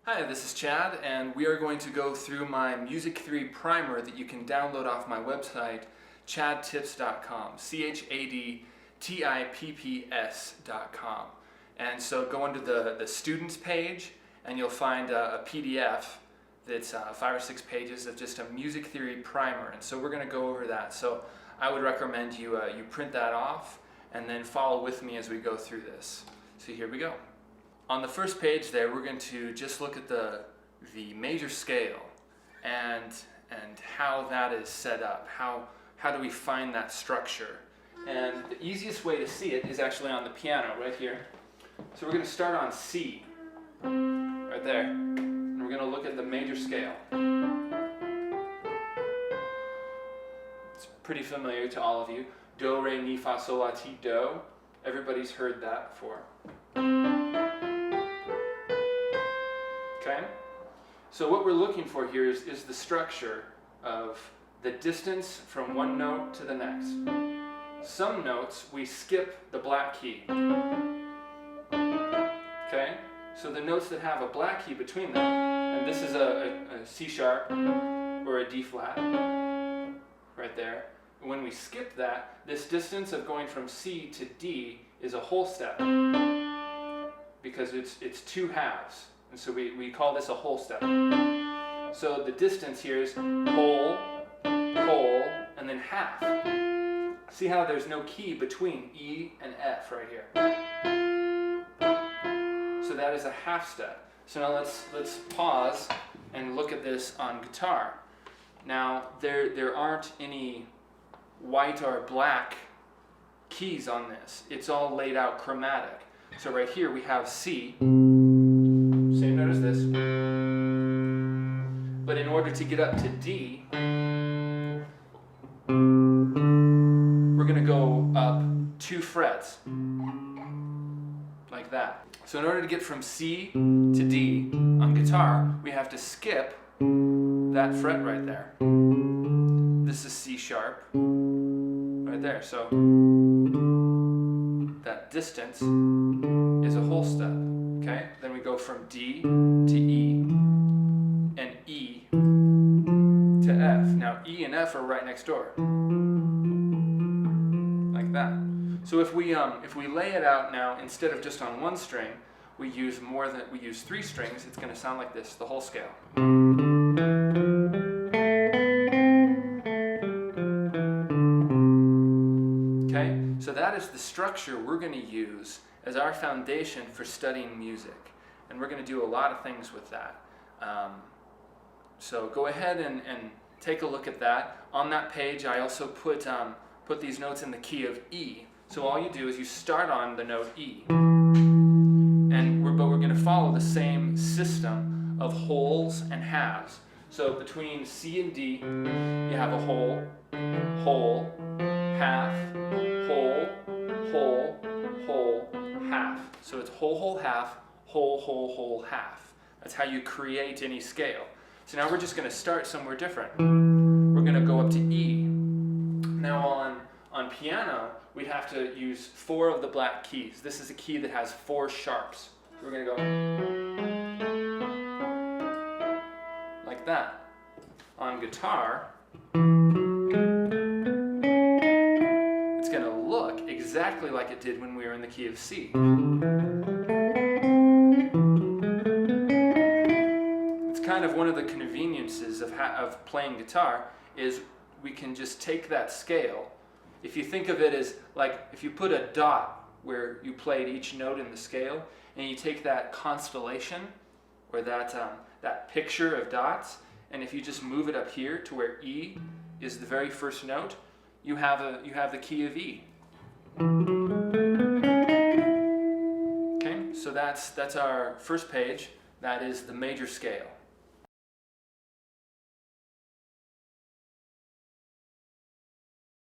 Hi, this is Chad, and we are going to go through my Music 3 primer that you can download off my website, chadtipps.com, ChadTipps.com. And so go under the students page, and you'll find a PDF that's 5 or 6 pages of just a Music Theory primer. And so we're going to go over that. So I would recommend you print that off, and then follow with me as we go through this. So here we go. On the first page there, we're going to just look at the major scale and how that is set up. How do we find that structure? And the easiest way to see it is actually on the piano right here. So we're going to start on C, right there, and we're going to look at the major scale. It's pretty familiar to all of you. Do, re, mi, fa, sol, la, ti, do. Everybody's heard that before. Okay? So what we're looking for here is the structure of the distance from one note to the next. Some notes we skip the black key. Okay? So the notes that have a black key between them, and this is a C sharp or a D flat, right there. When we skip that, this distance of going from C to D is a whole step, because it's two halves. And so we call this a whole step. So the distance here is whole, whole, and then half. See how there's no key between E and F right here. So that is a half step. So now let's pause and look at this on guitar. Now there aren't any white or black keys on this. It's all laid out chromatic. So right here we have C. Same note as this. But in order to get up to D, we're going to go up 2 frets, like that. So in order to get from C to D on guitar, we have to skip that fret right there. This is C sharp, right there. So that distance is a whole step. Okay, then we go from D to E and E to F. Now E and F are right next door, like that. So if we lay it out now, instead of just on one string, we use 3 strings. It's going to sound like this, the whole scale. Okay, so that is the structure we're going to use as our foundation for studying music. And we're going to do a lot of things with that. So go ahead and take a look at that. On that page I also put these notes in the key of E. So all you do is you start on the note E. But we're going to follow the same system of wholes and halves. So between C and D you have a whole, whole, half, whole, whole, whole, half. So it's whole, whole, half, whole, whole, whole, half. That's how you create any scale. So now we're just going to start somewhere different. We're going to go up to E. Now on piano, we'd have to use 4 of the black keys. This is a key that has 4 sharps. So we're going to go like that. On guitar, it's going to look exactly like it did when we were in the key of C. It's kind of one of the conveniences of playing guitar is we can just take that scale. If you think of it as like if you put a dot where you played each note in the scale, and you take that constellation or that picture of dots, and if you just move it up here to where E is the very first note, you have the key of E. Okay, so that's our first page. That is the major scale.